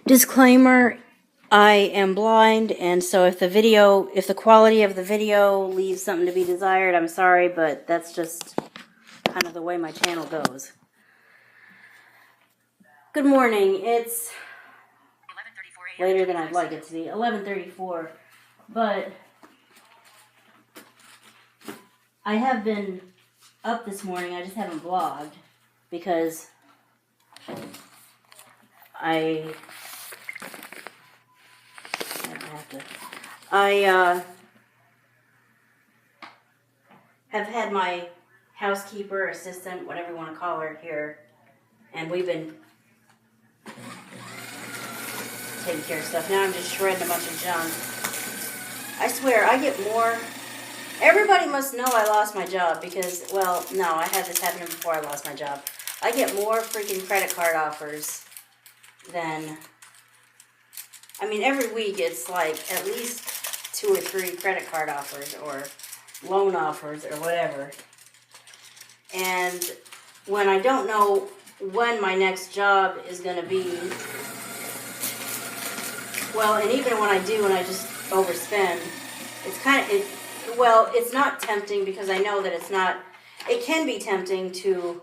Disclaimer, I am blind, and so if the quality of the video leaves something to be desired, I'm sorry, but that's just kind of the way my channel goes. Good morning. It's later than I'd like it to be, 11:34, but I have been up this morning. I just haven't vlogged because I have had my housekeeper, assistant, whatever you want to call her, here, and we've been taking care of stuff. Now I'm just shredding a bunch of junk. I swear, I get more. Everybody must know I lost my job because, well, no, I had this happen before I lost my job. I get more freaking credit card offers than, I mean, every week it's like at least 2 or 3 credit card offers or loan offers or whatever. And when I don't know when my next job is going to be, well, and even when I do and I just overspend, it's kind of, it's not tempting because I know that it's not, it can be tempting to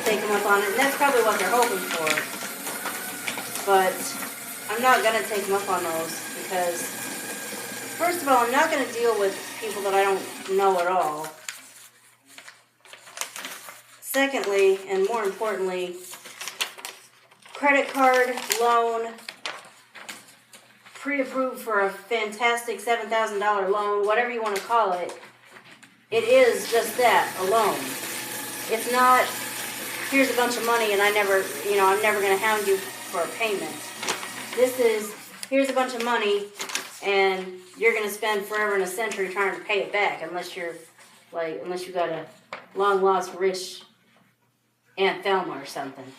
take them up on it, and that's probably what they're hoping for. But I'm not going to take them up on those because, first of all, I'm not going to deal with people that I don't know at all. Secondly, and more importantly, credit card, loan, pre-approved for a fantastic $7,000 loan, whatever you want to call it, it is just that, a loan. It's not, here's a bunch of money and I'm never going to hound you for a payment. This is, here's a bunch of money and you're going to spend forever and a century trying to pay it back unless you got a long lost rich Aunt Thelma or something.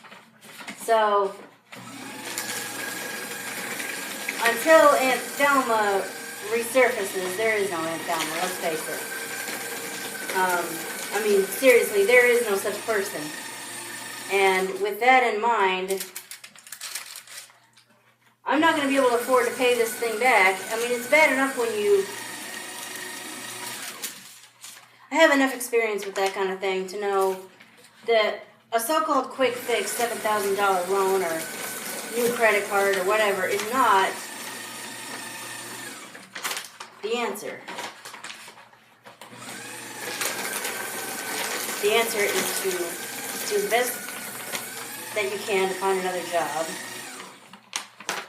So, until Aunt Thelma resurfaces, there is no Aunt Thelma, let's face it. I mean, seriously, there is no such person. And with that in mind, I'm not going to be able to afford to pay this thing back. I mean, it's bad enough when I have enough experience with that kind of thing to know that a so-called quick fix $7,000 loan or new credit card or whatever is not the answer. The answer is to do the best that you can to find another job.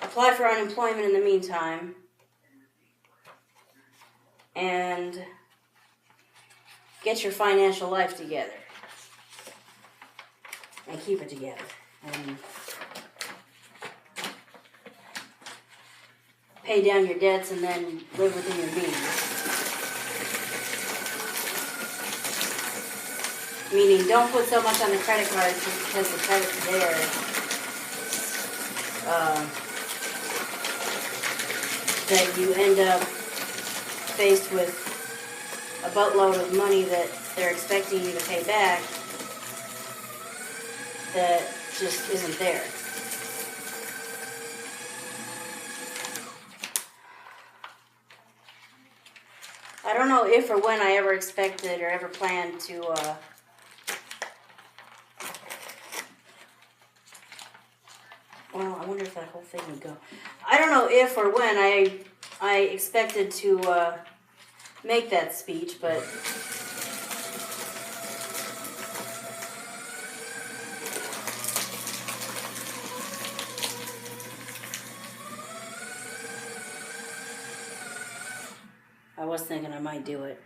Apply for unemployment in the meantime. And get your financial life together. And keep it together. And pay down your debts and then live within your means. Meaning, don't put so much on the credit card just because the credit's there. That you end up faced with a boatload of money that they're expecting you to pay back that just isn't there. I don't know if or when I ever expected or ever planned to well, I wonder if that whole thing would go. I don't know if or when I expected to make that speech, but I was thinking I might do it.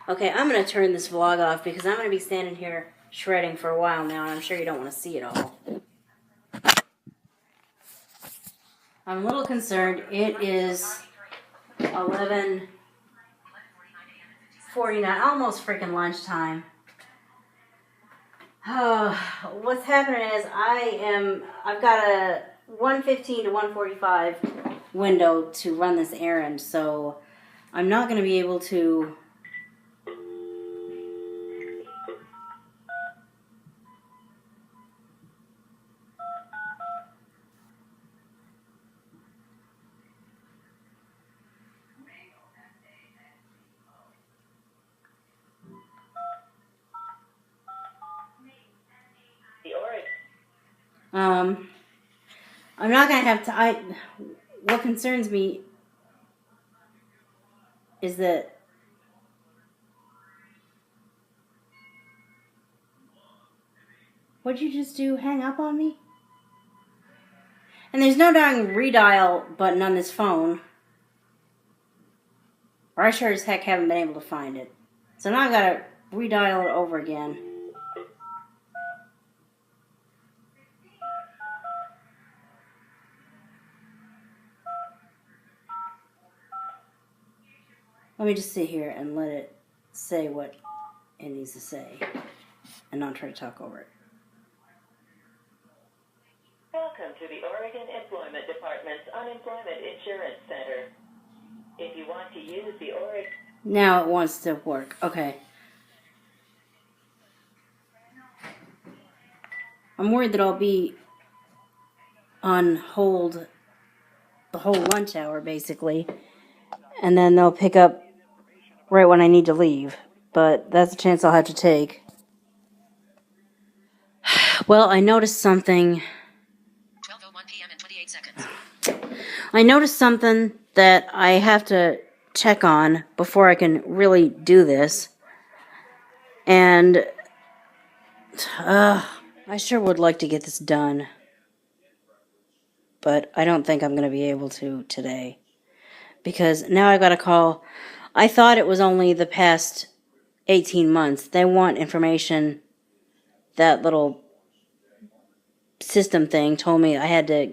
Okay, I'm going to turn this vlog off because I'm going to be standing here shredding for a while now, and I'm sure you don't want to see it all. I'm a little concerned. It is 11:49, almost freaking lunchtime. What's happening is I've got a 1:15 to 1:45 window to run this errand, so I'm not going to be able to I'm not gonna have to. What concerns me is that what'd you just do? Hang up on me? And there's no darn redial button on this phone, or I sure as heck haven't been able to find it. So now I gotta redial it over again. Let me just sit here and let it say what it needs to say, and not try to talk over it. Welcome to the Oregon Employment Department's Unemployment Insurance Center. If you want to use the Oregon... Now it wants to work. Okay. I'm worried that I'll be on hold the whole lunch hour, basically. And then they'll pick up right when I need to leave. But that's a chance I'll have to take. Well, I noticed something. 12:01 p.m. and 28 seconds. I noticed something that I have to check on before I can really do this. And I sure would like to get this done. But I don't think I'm going to be able to today. Because now I got to call. I thought it was only the past 18 months. They want information. That little system thing told me I had to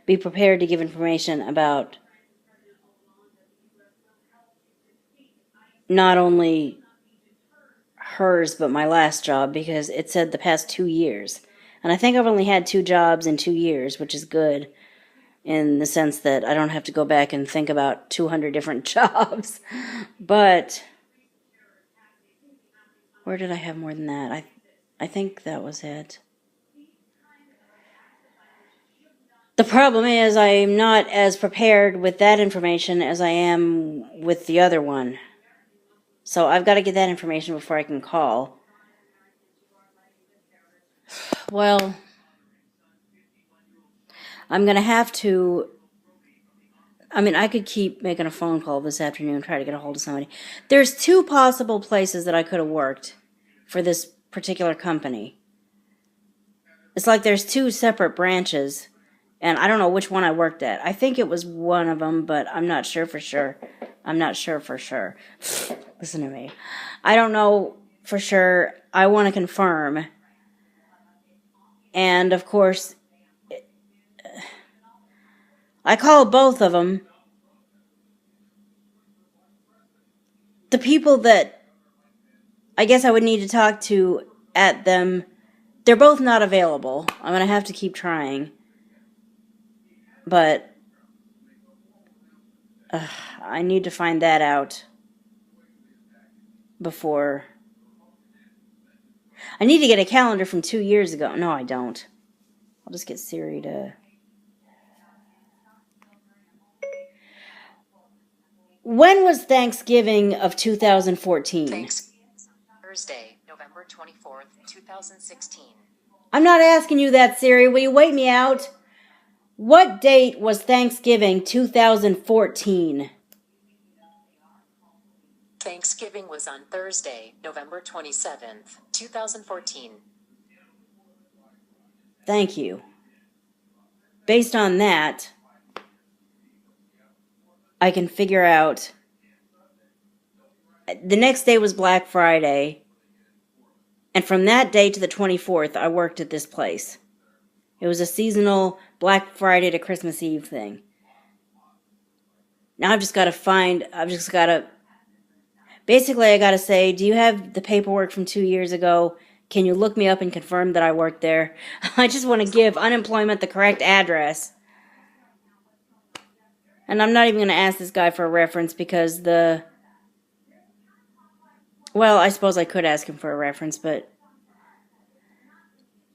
be prepared to give information about not only hers but my last job, because it said the past 2 years. And I think I've only had 2 jobs in 2 years, which is good in the sense that I don't have to go back and think about 200 different jobs. But where did I have more than that? I think that was it. The problem is I'm not as prepared with that information as I am with the other one. So I've got to get that information before I can call. Well, I'm going to have to... I mean, I could keep making a phone call this afternoon, try to get a hold of somebody. There's 2 possible places that I could have worked for this particular company. It's like there's 2 separate branches, and I don't know which one I worked at. I think it was one of them, but I'm not sure for sure. Listen to me. I don't know for sure. I want to confirm. And, of course, I called both of them. The people that I guess I would need to talk to at them, they're both not available. I'm going to have to keep trying. But I need to find that out before... I need to get a calendar from 2 years ago. No, I don't. I'll just get Siri to... When was Thanksgiving of 2014? Thursday, November 24th, 2016. I'm not asking you that, Siri. Will you wait me out? What date was Thanksgiving 2014? Thanksgiving was on Thursday, November 27th, 2014. Thank you. Based on that, I can figure out... The next day was Black Friday, and from that day to the 24th, I worked at this place. It was a seasonal Black Friday to Christmas Eve thing. Now I've just got to... Basically, I got to say, do you have the paperwork from 2 years ago? Can you look me up and confirm that I worked there? I just want to give unemployment the correct address. And I'm not even going to ask this guy for a reference because well, I suppose I could ask him for a reference, but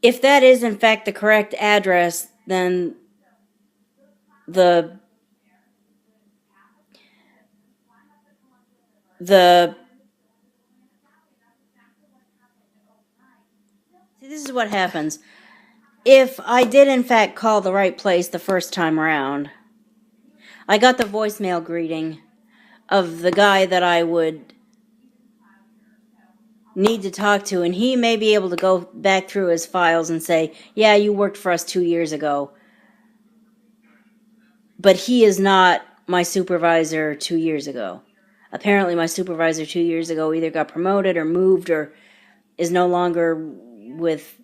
if that is in fact the correct address, then the See, this is what happens. if I did in fact call the right place the first time around, I got the voicemail greeting of the guy that I would need to talk to, and he may be able to go back through his files and say, yeah, you worked for us 2 years ago. But he is not my supervisor 2 years ago. Apparently my supervisor 2 years ago either got promoted or moved or is no longer with...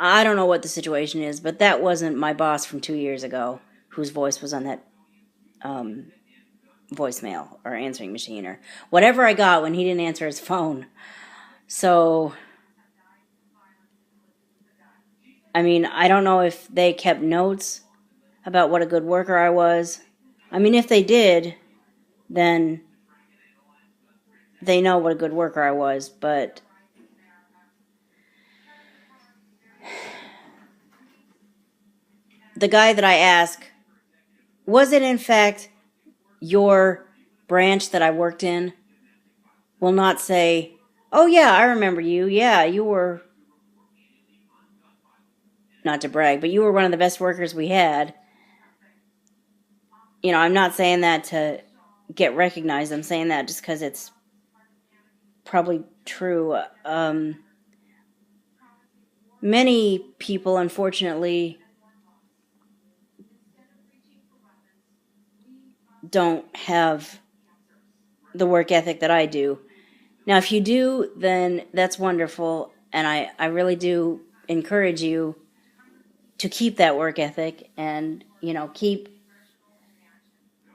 I don't know what the situation is, but that wasn't my boss from 2 years ago whose voice was on that voicemail or answering machine or whatever I got when he didn't answer his phone. So, I mean, I don't know if they kept notes about what a good worker I was. I mean, if they did, then they know what a good worker I was, but the guy that I asked, was it in fact your branch that I worked in, will not say, oh yeah, I remember you. Yeah, you were, not to brag, but you were one of the best workers we had. You know, I'm not saying that to get recognized. I'm saying that just because it's probably true. Many people, unfortunately, don't have the work ethic that I do. Now, if you do, then that's wonderful, and I really do encourage you to keep that work ethic and, you know, keep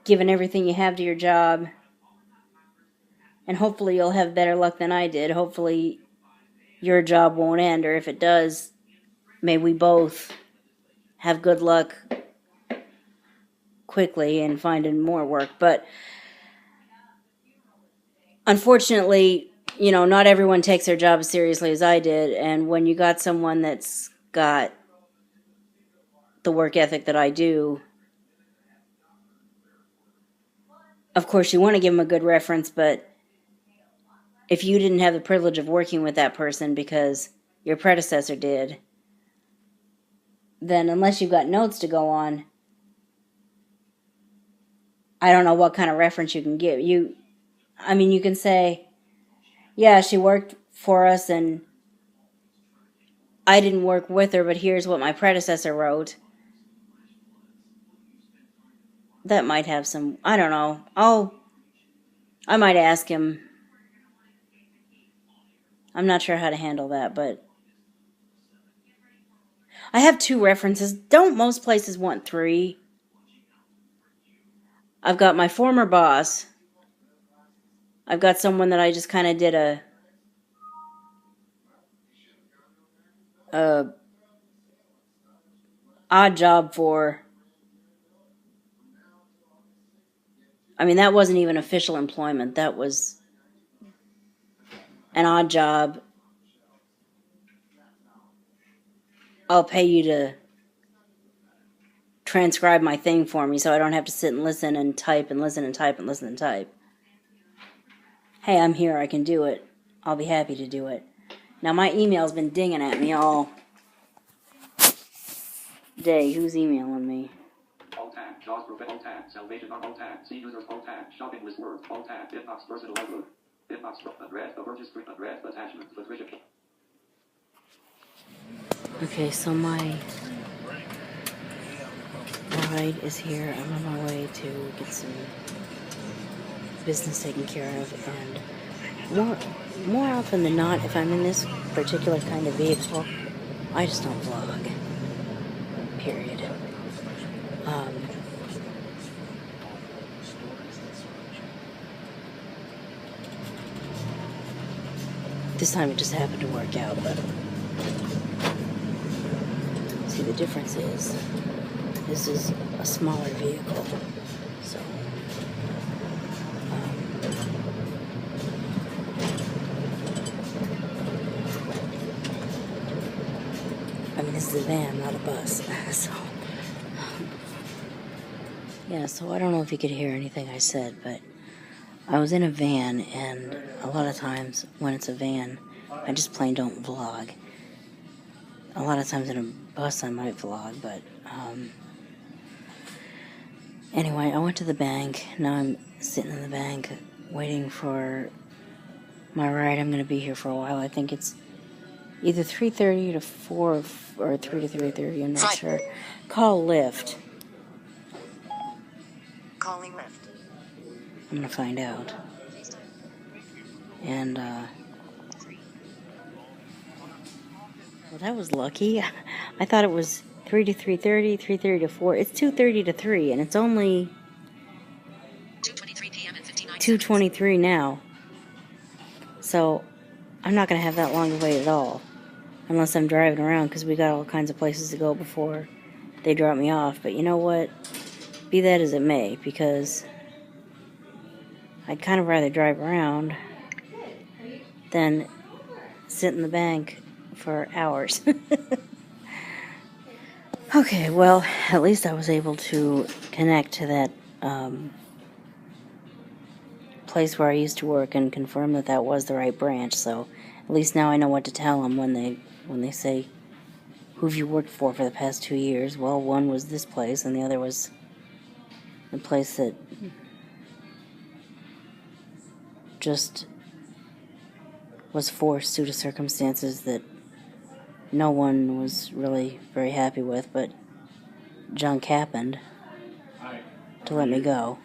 giving everything you have to your job, and hopefully you'll have better luck than I did. Hopefully your job won't end, or if it does, may we both have good luck quickly and finding more work. But unfortunately, you know, not everyone takes their job as seriously as I did, and when you got someone that's got the work ethic that I do, of course you want to give them a good reference, but if you didn't have the privilege of working with that person because your predecessor did, then unless you've got notes to go on, I don't know what kind of reference you can give. You can say, yeah, she worked for us and I didn't work with her, but here's what my predecessor wrote. That might have some, I don't know. I might ask him. I'm not sure how to handle that, but I have 2 references. Don't most places want 3? I've got my former boss. I've got someone that I just kind of did a odd job for. I mean, that wasn't even official employment. That was an odd job. I'll pay you to transcribe my thing for me so I don't have to sit and listen and type and listen and type and listen and type. Hey, I'm here. I can do it. I'll be happy to do it. Now, my email's been dinging at me all day. Who's emailing me? Alt tab, JAWS Profit, Alt tab, Salvation on Alt tab, See Users, Alt tab, Shopping List Word, Alt tab, Inbox Personal Outlook, Inbox Address, Emergence Print Address, Attachment, Patricia. Okay, so my ride is here. I'm on my way to get some business taken care of, and more often than not, if I'm in this particular kind of vehicle, I just don't vlog. Period. This time it just happened to work out, but see, the difference is this is a smaller vehicle, so I mean, this is a van, not a bus. So yeah, so I don't know if you could hear anything I said, but I was in a van, and a lot of times when it's a van, I just plain don't vlog. A lot of times in bus I might vlog, but anyway, I went to the bank. Now I'm sitting in the bank waiting for my ride. I'm going to be here for a while. I think it's either 3:30 to 4 or 3 to 3:30. I'm not sure. Call Lyft. Calling Lyft. I'm going to find out. And, well, that was lucky. I thought it was 3 to 3:30, 3:30 to 4. It's 2:30 to 3, and it's only 2:23 p.m. and 59 2:23 now. So, I'm not going to have that long to wait at all. Unless I'm driving around, because we got all kinds of places to go before they drop me off. But you know what? Be that as it may, because I'd kind of rather drive around than sit in the bank for hours. Okay, well, at least I was able to connect to that place where I used to work and confirm that that was the right branch. So at least now I know what to tell them when they say, "Who've you worked for the past 2 years?" Well, one was this place, and the other was the place that just was forced due to circumstances that no one was really very happy with, but junk happened to let me go.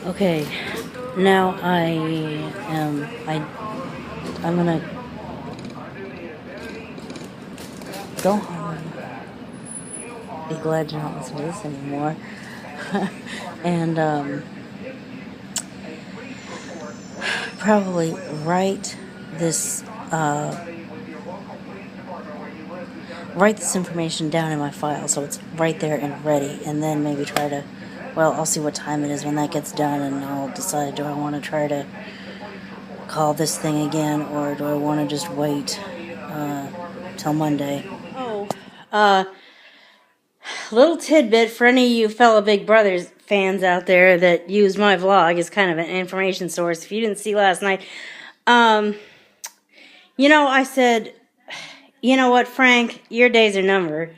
Okay, now I'm gonna go home. Be glad you don't listen to this anymore. And probably write this information down in my file so it's right there and ready, and then maybe try to, well, I'll see what time it is when that gets done, and I'll decide, do I want to try to call this thing again, or do I want to just wait till Monday? Oh, little tidbit for any of you fellow Big Brothers fans out there that use my vlog as kind of an information source. If you didn't see last night, I said, you know what, Frank, your days are numbered.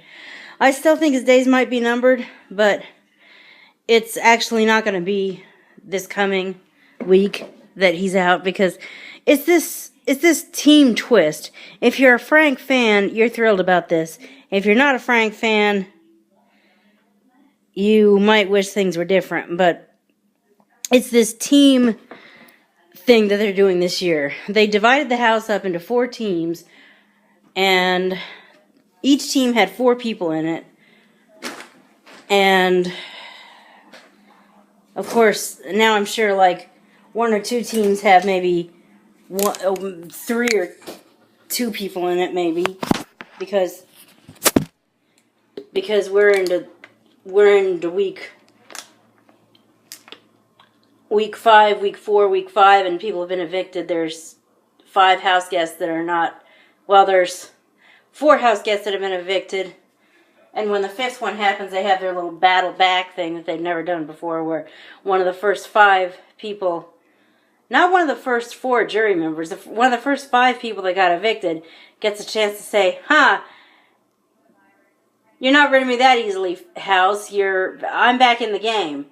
I still think his days might be numbered, but it's actually not going to be this coming week that he's out, because it's this team twist. If you're a Frank fan, you're thrilled about this. If you're not a Frank fan, you might wish things were different, but it's this team thing that they're doing this year. They divided the house up into 4 teams, and each team had 4 people in it. And of course, now I'm sure like 1 or 2 teams have maybe 3 or 2 people in it, maybe, because we're into week 5, week 4, week 5, and people have been evicted. There's 5 house guests that are not. Well, there's 4 house guests that have been evicted, and when the 5th one happens, they have their little battle back thing that they've never done before, where one of the first 5 people, not one of the first 4 jury members, one of the first 5 people that got evicted gets a chance to say, you're not rid of me that easily, house. I'm back in the game.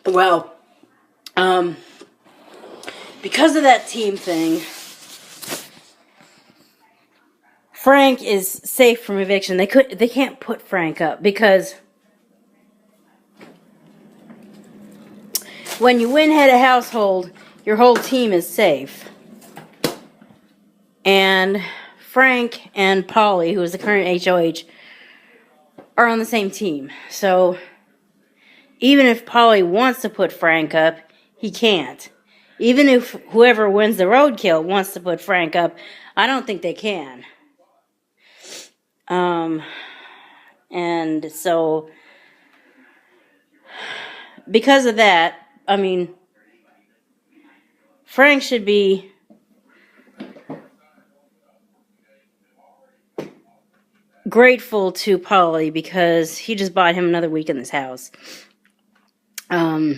Well, because of that team thing, Frank is safe from eviction. They can't put Frank up, because when you win head of household, your whole team is safe. And Frank and Polly, who is the current HOH, are on the same team. So even if Polly wants to put Frank up, he can't. Even if whoever wins the roadkill wants to put Frank up, I don't think they can. And so, because of that, I mean, Frank should be grateful to Polly, because he just bought him another week in this house. I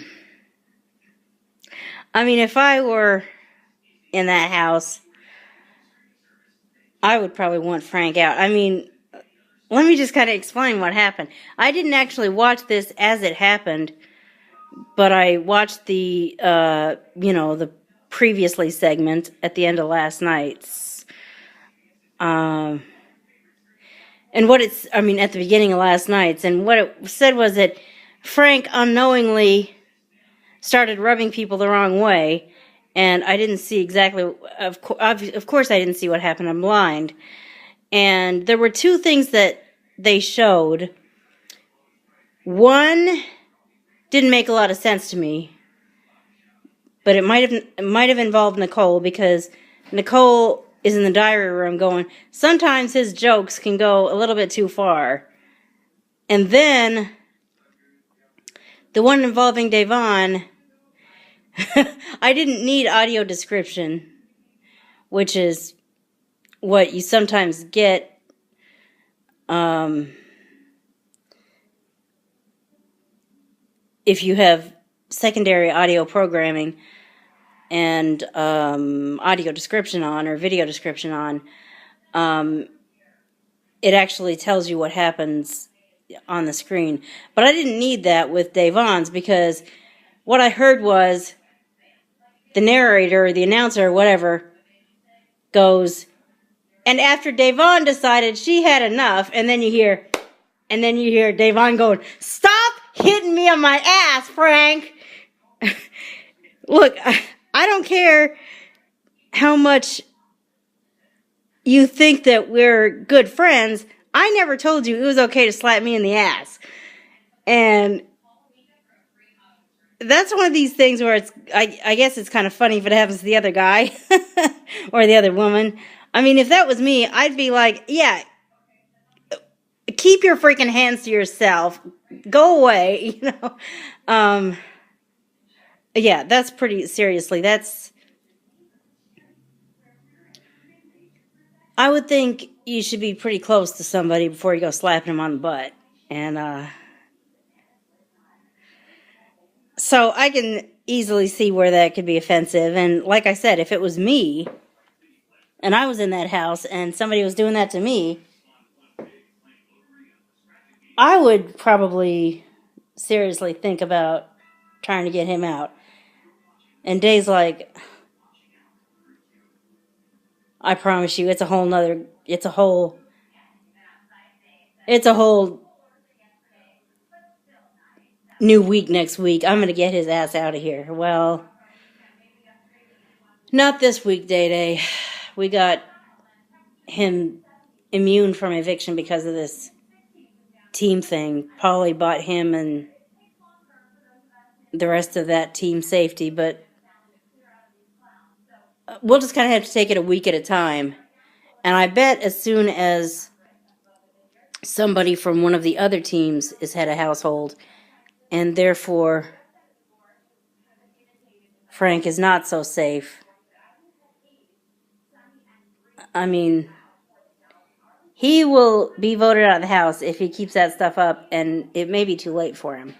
mean, if I were in that house, I would probably want Frank out. I mean, let me just kind of explain what happened. I didn't actually watch this as it happened, but I watched the, the previously segment at the end of last night's. And at the beginning of last night's, and what it said was that Frank unknowingly started rubbing people the wrong way, and I didn't see exactly, of course I didn't see what happened, I'm blind. And there were two things that they showed. One didn't make a lot of sense to me, but it might have involved Nicole, because Nicole is in the diary room going, sometimes his jokes can go a little bit too far. And then the one involving Devon, I didn't need audio description, which is what you sometimes get if you have secondary audio programming and audio description on, or video description on. It actually tells you what happens on the screen. But I didn't need that with Devon's, because what I heard was the narrator, or the announcer, or whatever, goes, and after Devon decided she had enough, and then you hear Devon going, stop hitting me on my ass, Frank. Look, I don't care how much you think that we're good friends. I never told you it was okay to slap me in the ass. And that's one of these things where I guess it's kind of funny if it happens to the other guy or the other woman. I mean, if that was me, I'd be like, yeah, keep your freaking hands to yourself. Go away, Yeah, that's pretty, seriously, I would think you should be pretty close to somebody before you go slapping them on the butt. And, so I can easily see where that could be offensive. And like I said, if it was me, and I was in that house, and somebody was doing that to me, I would probably seriously think about trying to get him out. And Dave's like, I promise you, it's a whole new week next week. I'm going to get his ass out of here. Well, not this week, Day. We got him immune from eviction because of this team thing. Polly bought him and the rest of that team safety, but we'll just kind of have to take it a week at a time. And I bet as soon as somebody from one of the other teams is head of household, and therefore Frank is not so safe, I mean, he will be voted out of the house if he keeps that stuff up, and it may be too late for him.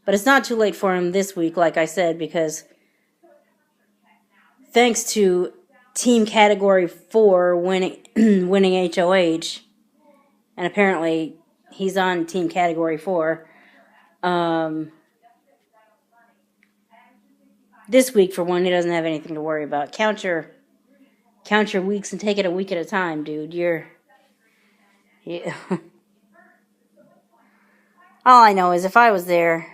But it's not too late for him this week, like I said, because thanks to Team Category 4 winning HOH, and apparently he's on Team Category 4, this week, for one, he doesn't have anything to worry about. Count your weeks and take it a week at a time, dude. All I know is if I was there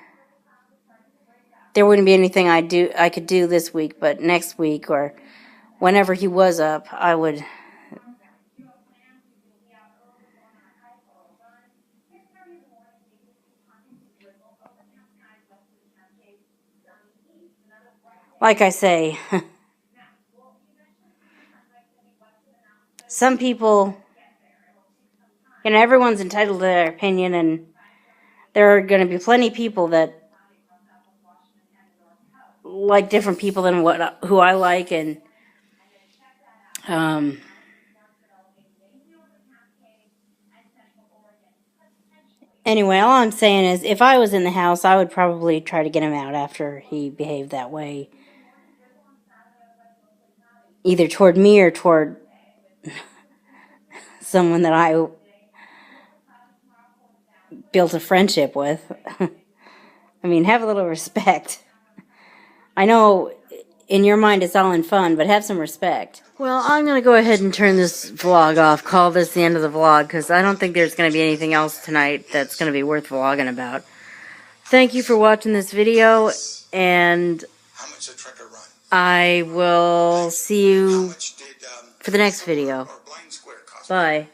wouldn't be anything I could do this week, but next week or whenever he was up, I would. Like I say, some people, everyone's entitled to their opinion, and there are going to be plenty of people that like different people than who I like, and anyway, all I'm saying is, if I was in the house, I would probably try to get him out after he behaved that way. either toward me or toward someone that I built a friendship with. I mean, have a little respect. I know in your mind it's all in fun, but have some respect. Well, I'm going to go ahead and turn this vlog off, call this the end of the vlog, because I don't think there's going to be anything else tonight that's going to be worth vlogging about. Thank you for watching this video, and I will see you for the next video. Bye.